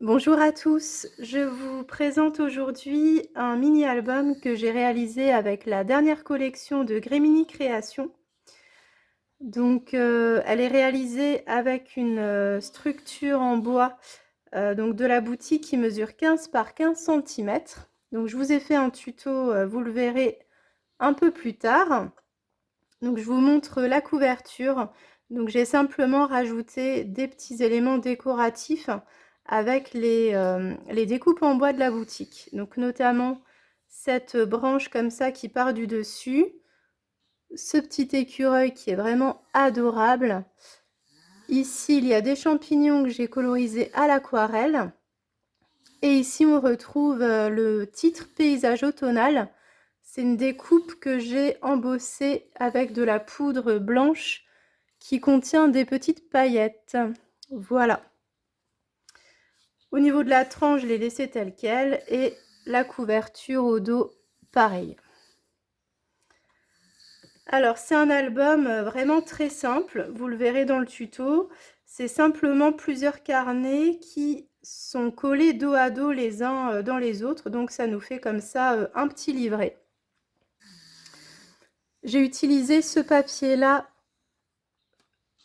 Bonjour à tous, je vous présente aujourd'hui un mini-album que j'ai réalisé avec la dernière collection de Grémini Création. Donc elle est réalisée avec une structure en bois donc de la boutique qui mesure 15 par 15 cm. Donc je vous ai fait un tuto, vous le verrez un peu plus tard. Donc je vous montre la couverture. Donc j'ai simplement rajouté des petits éléments décoratifs avec les découpes en bois de la boutique. Donc notamment cette branche comme ça qui part du dessus, ce petit écureuil qui est vraiment adorable. Ici il y a des champignons que j'ai colorisés à l'aquarelle. Et ici on retrouve le titre paysage automnal. C'est une découpe que j'ai embossée avec de la poudre blanche qui contient des petites paillettes. Voilà. Au niveau de la tranche, je l'ai laissée telle quelle et la couverture au dos, pareil. Alors, c'est un album vraiment très simple, vous le verrez dans le tuto. C'est simplement plusieurs carnets qui sont collés dos à dos les uns dans les autres, donc ça nous fait comme ça un petit livret. J'ai utilisé ce papier-là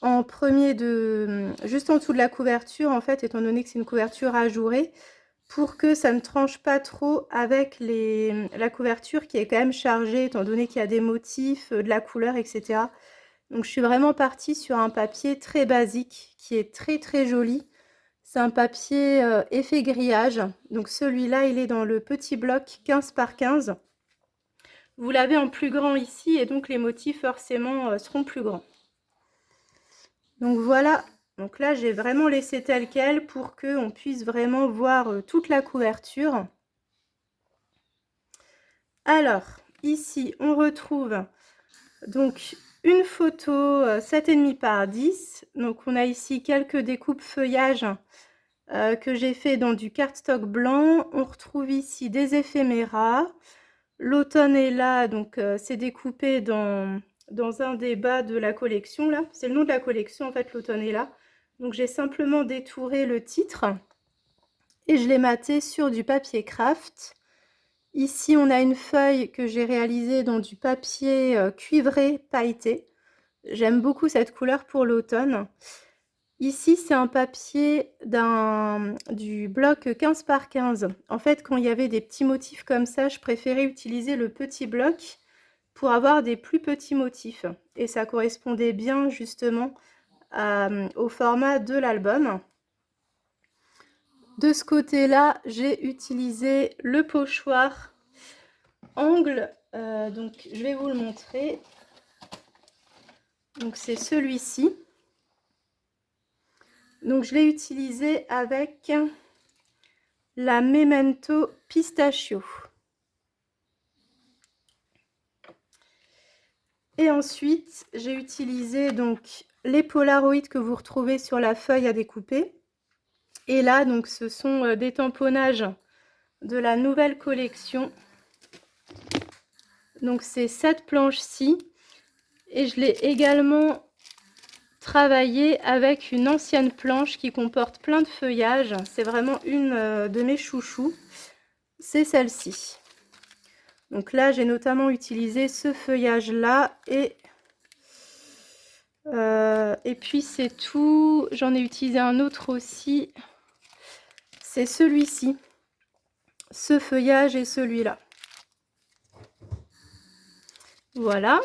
en premier juste en dessous de la couverture, en fait, étant donné que c'est une couverture ajourée, pour que ça ne tranche pas trop avec la couverture qui est quand même chargée, étant donné qu'il y a des motifs, de la couleur, etc. Donc je suis vraiment partie sur un papier très basique, qui est très très joli. C'est un papier effet grillage. Donc celui-là, il est dans le petit bloc 15 par 15. Vous l'avez en plus grand ici, et donc les motifs forcément seront plus grands. Donc voilà, donc là j'ai vraiment laissé tel quel pour qu'on puisse vraiment voir toute la couverture. Alors, ici on retrouve donc une photo 7,5 par 10. Donc on a ici quelques découpes feuillage que j'ai fait dans du cardstock blanc. On retrouve ici des éphéméras. L'automne est là, donc c'est découpé dans un des bas de la collection là. C'est le nom de la collection en fait, l'automne est là. Donc j'ai simplement détouré le titre et je l'ai maté sur du papier craft. Ici on a une feuille que j'ai réalisée dans du papier cuivré pailleté. J'aime beaucoup cette couleur pour l'automne. Ici c'est un papier du bloc 15 par 15. En fait quand il y avait des petits motifs comme ça, je préférais utiliser le petit bloc pour avoir des plus petits motifs. Et ça correspondait bien justement au format de l'album. De ce côté-là, j'ai utilisé le pochoir angle. Donc je vais vous le montrer. Donc c'est celui-ci. Donc je l'ai utilisé avec la Memento Pistachio. Et ensuite, j'ai utilisé donc les polaroïdes que vous retrouvez sur la feuille à découper. Et là, donc, ce sont des tamponnages de la nouvelle collection. Donc, c'est cette planche-ci. Et je l'ai également travaillé avec une ancienne planche qui comporte plein de feuillages. C'est vraiment une de mes chouchous. C'est celle-ci. Donc là, j'ai notamment utilisé ce feuillage-là et puis c'est tout. J'en ai utilisé un autre aussi. C'est celui-ci. Ce feuillage et celui-là. Voilà.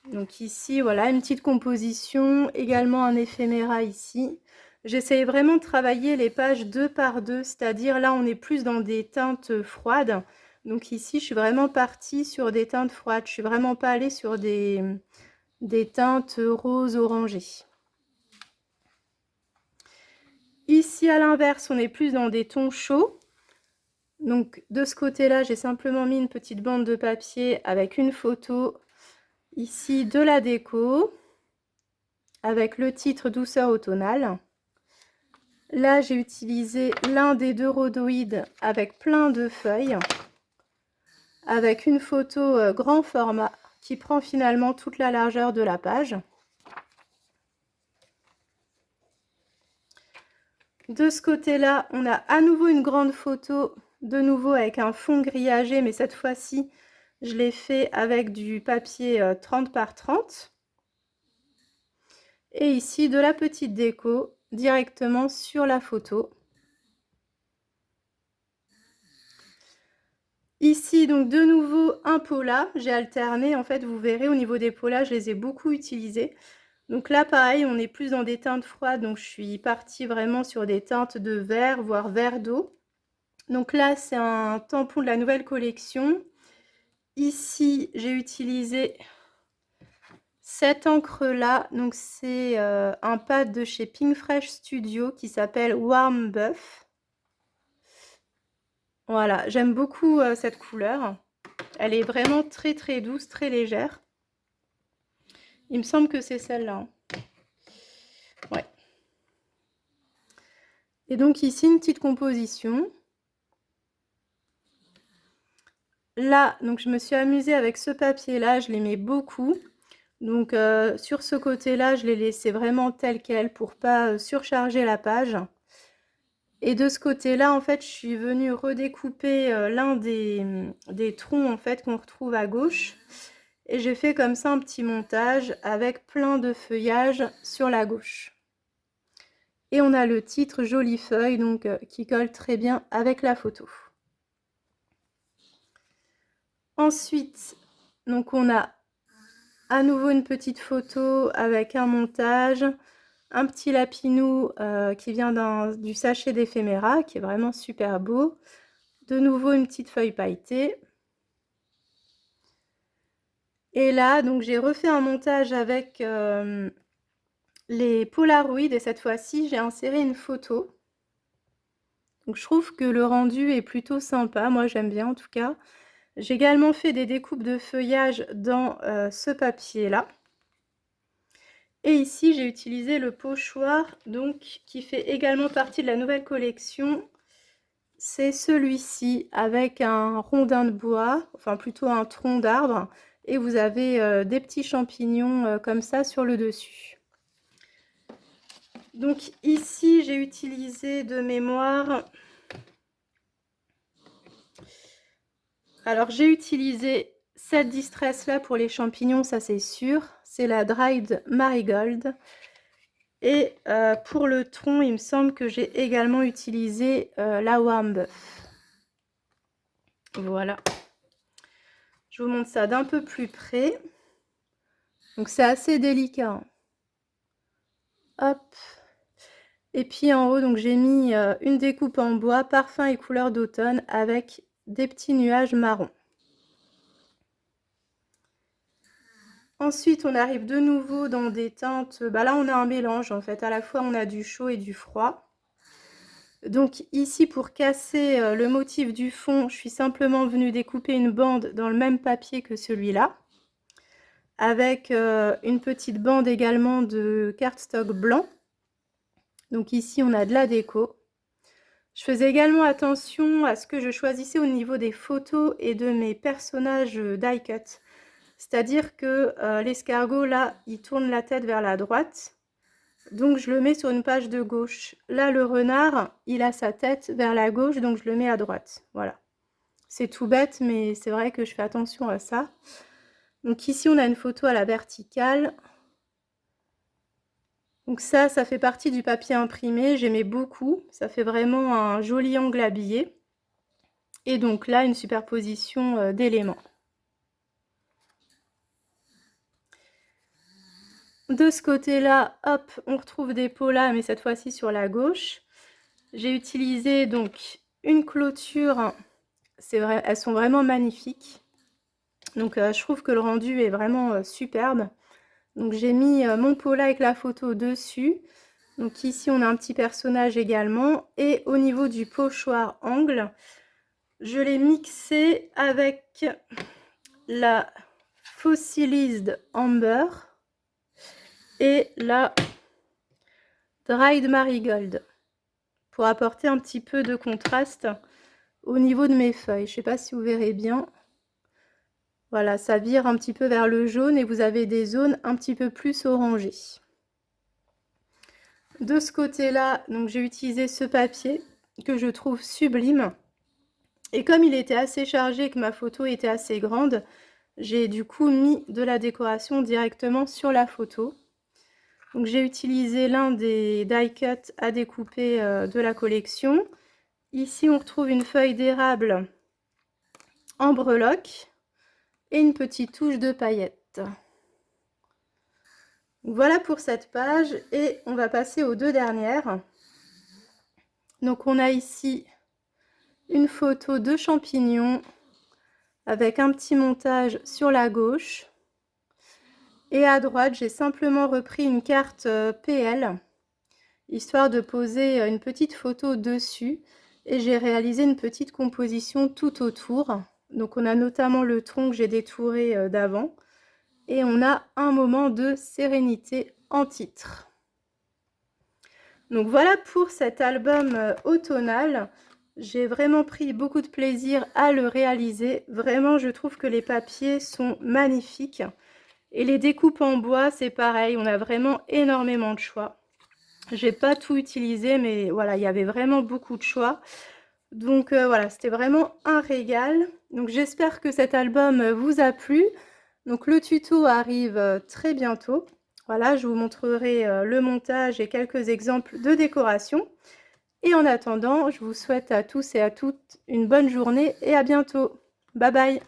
Donc ici, voilà, une petite composition. Également un éphéméra ici. J'essaie vraiment de travailler les pages 2 par 2. C'est-à-dire là, on est plus dans des teintes froides. Donc ici, je suis vraiment partie sur des teintes froides. Je suis vraiment pas allée sur des teintes roses orangées. Ici, à l'inverse, on est plus dans des tons chauds. Donc, de ce côté-là, j'ai simplement mis une petite bande de papier avec une photo ici de la déco, avec le titre Douceur automnale. Là, j'ai utilisé l'un des deux rhodoïdes avec plein de feuilles, avec une photo grand format qui prend finalement toute la largeur de la page. De ce côté-là, on a à nouveau une grande photo, de nouveau avec un fond grillagé, mais cette fois-ci, je l'ai fait avec du papier 30 par 30. Et ici, de la petite déco directement sur la photo. Ici, donc de nouveau un pola. J'ai alterné, en fait, vous verrez, au niveau des polas, je les ai beaucoup utilisés. Donc là, pareil, on est plus dans des teintes froides, donc je suis partie vraiment sur des teintes de vert, voire vert d'eau. Donc là, c'est un tampon de la nouvelle collection. Ici, j'ai utilisé cette encre-là, donc c'est un pad de chez Pink Fresh Studio qui s'appelle Warm Buff. Voilà, j'aime beaucoup cette couleur. Elle est vraiment très très douce, très légère. Il me semble que c'est celle-là. Hein. Ouais. Et donc ici, une petite composition. Là, donc je me suis amusée avec ce papier-là, je l'aimais beaucoup. Donc sur ce côté-là, je l'ai laissé vraiment tel quel pour pas surcharger la page. Et de ce côté-là, en fait, je suis venue redécouper l'un des troncs en fait qu'on retrouve à gauche. Et j'ai fait comme ça un petit montage avec plein de feuillages sur la gauche. Et on a le titre Jolie feuille, donc qui colle très bien avec la photo. Ensuite, donc on a à nouveau une petite photo avec un montage, un petit lapinou qui vient du sachet d'éphéméra, qui est vraiment super beau. De nouveau une petite feuille pailletée. Et là, donc j'ai refait un montage avec les Polaroid et cette fois-ci, j'ai inséré une photo. Donc je trouve que le rendu est plutôt sympa, moi j'aime bien en tout cas. J'ai également fait des découpes de feuillage dans ce papier-là. Et ici, j'ai utilisé le pochoir, donc qui fait également partie de la nouvelle collection. C'est celui-ci avec un rondin de bois, enfin plutôt un tronc d'arbre. Et vous avez des petits champignons comme ça sur le dessus. Donc ici, j'ai utilisé de mémoire... Alors j'ai utilisé cette distress là pour les champignons, ça c'est sûr. C'est la Dried Marigold. Et pour le tronc, il me semble que j'ai également utilisé la Warm Buff. Voilà. Je vous montre ça d'un peu plus près. Donc c'est assez délicat. Hop. Et puis en haut, donc j'ai mis une découpe en bois, parfum et couleur d'automne avec des petits nuages marrons. Ensuite, on arrive de nouveau dans des teintes. Bah là, on a un mélange en fait. À la fois, on a du chaud et du froid. Donc ici, pour casser le motif du fond, je suis simplement venue découper une bande dans le même papier que celui-là. Avec une petite bande également de cardstock blanc. Donc ici, on a de la déco. Je faisais également attention à ce que je choisissais au niveau des photos et de mes personnages die cut. C'est-à-dire que l'escargot, là, il tourne la tête vers la droite. Donc, je le mets sur une page de gauche. Là, le renard, il a sa tête vers la gauche, donc je le mets à droite. Voilà. C'est tout bête, mais c'est vrai que je fais attention à ça. Donc ici, on a une photo à la verticale. Donc ça fait partie du papier imprimé. J'aimais beaucoup. Ça fait vraiment un joli angle habillé. Et donc là, une superposition d'éléments. De ce côté-là, hop, on retrouve des polas, mais cette fois-ci sur la gauche. J'ai utilisé donc une clôture. C'est vrai, elles sont vraiment magnifiques. Donc je trouve que le rendu est vraiment superbe. Donc j'ai mis mon pola avec la photo dessus. Donc ici, on a un petit personnage également. Et au niveau du pochoir angle, je l'ai mixé avec la Fossilized Amber et la Dried Marigold pour apporter un petit peu de contraste au niveau de mes feuilles. Je ne sais pas si vous verrez bien. Voilà, ça vire un petit peu vers le jaune et vous avez des zones un petit peu plus orangées. De ce côté-là, donc j'ai utilisé ce papier que je trouve sublime. Et comme il était assez chargé et que ma photo était assez grande, j'ai du coup mis de la décoration directement sur la photo. Donc j'ai utilisé l'un des die cuts à découper de la collection. Ici, on retrouve une feuille d'érable en breloque et une petite touche de paillettes. Voilà pour cette page et on va passer aux deux dernières. Donc on a ici une photo de champignons avec un petit montage sur la gauche. Et à droite, j'ai simplement repris une carte PL, histoire de poser une petite photo dessus. Et j'ai réalisé une petite composition tout autour. Donc on a notamment le tronc que j'ai détouré d'avant. Et on a un moment de sérénité en titre. Donc voilà pour cet album automnal. J'ai vraiment pris beaucoup de plaisir à le réaliser. Vraiment, je trouve que les papiers sont magnifiques. Et les découpes en bois, c'est pareil. On a vraiment énormément de choix. J'ai pas tout utilisé, mais voilà, il y avait vraiment beaucoup de choix. Donc voilà, c'était vraiment un régal. Donc j'espère que cet album vous a plu. Donc le tuto arrive très bientôt. Voilà, je vous montrerai le montage et quelques exemples de décoration. Et en attendant, je vous souhaite à tous et à toutes une bonne journée et à bientôt. Bye bye!